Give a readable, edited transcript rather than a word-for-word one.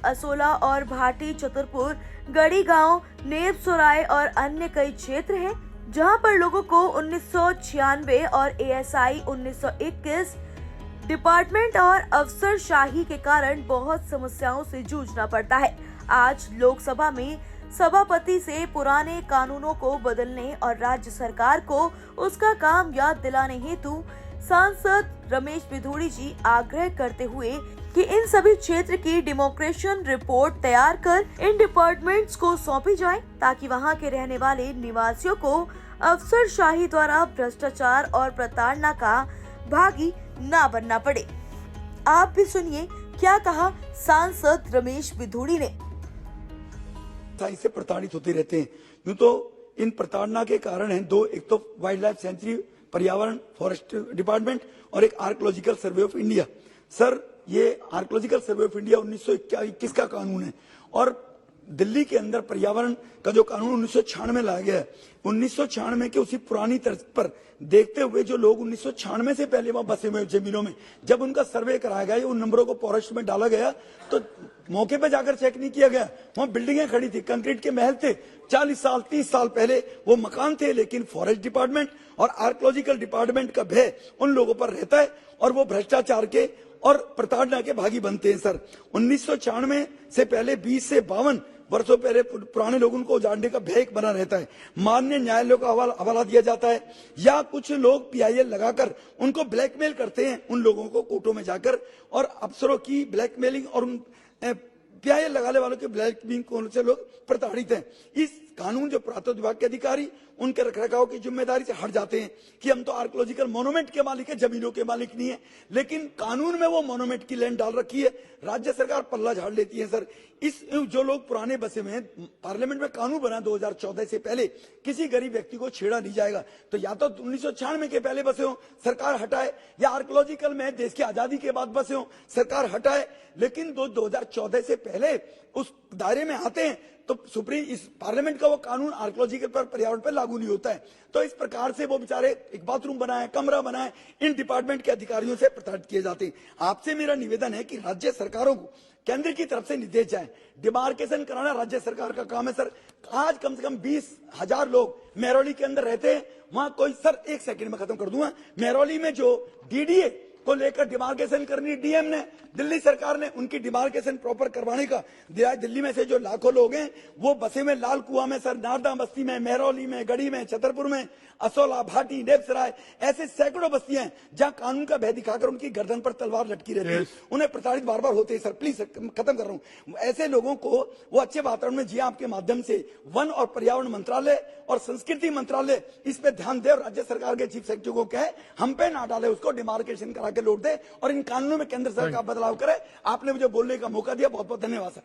असोला और भाटी, चतुरपुर, गढ़ी गांव, नेबसुराय और अन्य कई क्षेत्र हैं जहां पर लोगों को 1996 और एएसआई 1921 डिपार्टमेंट और अफसरशाही के कारण बहुत समस्याओं से जूझना पड़ता है। आज लोकसभा में सभापति से पुराने कानूनों को बदलने और राज्य सरकार को उसका काम याद दिलाने हेतु सांसद रमेश बिधूड़ी जी आग्रह करते हुए कि इन सभी क्षेत्र की डेमोक्रेशन रिपोर्ट तैयार कर इन डिपार्टमेंट्स को सौंपी जाए ताकि वहां के रहने वाले निवासियों को अफसरशाही द्वारा भ्रष्टाचार और प्रताड़ना का भागी ना बनना पड़े। आप भी सुनिए क्या कहा सांसद रमेश बिधूड़ी ने। से प्रताड़ित होते रहते हैं। यूं तो इन प्रताड़ना के कारण हैं दो, एक तो वाइल्ड लाइफ सेंचुरी पर्यावरण फॉरेस्ट डिपार्टमेंट और एक archaeological survey of India. Sir, ये आर्कोलॉजिकल सर्वे ऑफ इंडिया 1921 का कानून है और दिल्ली के अंदर पर्यावरण का जो कानून 1996 लाया गया है, 1996 के उसी पुरानी तर्ज पर देखते हुए जो लोग 1996 से पहले वहां बसे हुए जमीनों में जब उनका सर्वे कराया गया, उन नंबरों को फॉरेस्ट में डाला गया तो मौके पे जाकर चेक नहीं किया गया। वहां बिल्डिंगें खड़ी थी, कंक्रीट के महल थे, 40 साल 30 साल पहले वो मकान थे, लेकिन फॉरेस्ट डिपार्टमेंट और आर्कोलॉजिकल डिपार्टमेंट का भय उन लोगों पर रहता है और वो भ्रष्टाचार के और प्रताड़ना के भागी बनते हैं। सर, 1996 से पहले 20 से 52 वर्षों पहले पुराने लोगों को उजाड़ने का भय बना रहता है। माननीय न्यायालयों का हवाला दिया जाता है या कुछ लोग पीआईएल लगाकर उनको ब्लैकमेल करते हैं, उन लोगों को कोर्टों में जाकर, और अफसरों की ब्लैकमेलिंग और उन पीआईएल लगाने वालों के ब्लैकमेलिंग से लोग प्रताड़ित हैं। इस कानून जो पुरातत्व विभाग के अधिकारी उनके रखरखाव की जिम्मेदारी से हट जाते हैं कि हम तो आर्कोलॉजिकल मोन्यूमेंट के मालिक है, जमीनों के मालिक नहीं है, लेकिन कानून में वो मोन्यूमेंट की लैंड डाल रखी है, राज्य सरकार पल्ला झाड़ लेती है। सर, इस जो लोग पुराने बसे में हैं, पार्लियामेंट में कानून बना 2014 से पहले किसी गरीब व्यक्ति को छेड़ा नहीं जाएगा, तो या तो 1996 के पहले बसे हो सरकार हटाए, या आर्कोलॉजिकल में देश की आजादी के बाद बसे हो सरकार हटाए, लेकिन 2014 से पहले उस दायरे में आते हैं तो इस पार्लियामेंट का वो कानून आर्कोलॉजिकल पर पर्यावरण पर लागू नहीं होता है। तो इस प्रकार से वो बेचारे एक बाथरूम बनाए, कमरा बनाए, इन डिपार्टमेंट के अधिकारियों से प्रताड़ित किए जाते हैं। आपसे मेरा निवेदन है कि राज्य सरकारों को केंद्र की तरफ से निर्देश जाए, डिमार्केशन कराना राज्य सरकार का काम है। सर, आज कम से कम 20,000 लोग मेहरौली के अंदर रहते हैं, वहां कोई, सर एक सेकंड में खत्म कर दूंगा, मेहरौली में जो डीडीए को लेकर डिमार्केशन करनी डीएम ने, दिल्ली सरकार ने उनकी डिमार्केशन प्रॉपर करवाने का दिया। दिल्ली में से जो लाखों लोग हैं वो बसे में लाल कुआं में, सर नारदा बस्ती में, मेहरौली में, गढ़ी में, छतरपुर में, असोला, भाटी, नेबसराय, ऐसे सैकड़ों बस्तियां हैं जहां कानून का भय दिखाकर उनकी गर्दन पर तलवार लटकी रहती है, उन्हें प्रताड़ित बार बार होते हैं। सर प्लीज खत्म कर रहा हूं। ऐसे लोगों को वो अच्छे वातावरण में जिए, आपके माध्यम से वन और पर्यावरण मंत्रालय और संस्कृति मंत्रालय इस पे ध्यान दे और राज्य सरकार के चीफ सेक्रेटरी को कहे हम पे ना डाले, उसको डिमार्केशन करा के लौट दे और इन कानूनों में केंद्र सरकार बदलाव करे। आपने मुझे बोलने का मौका दिया, बहुत बहुत धन्यवाद सर।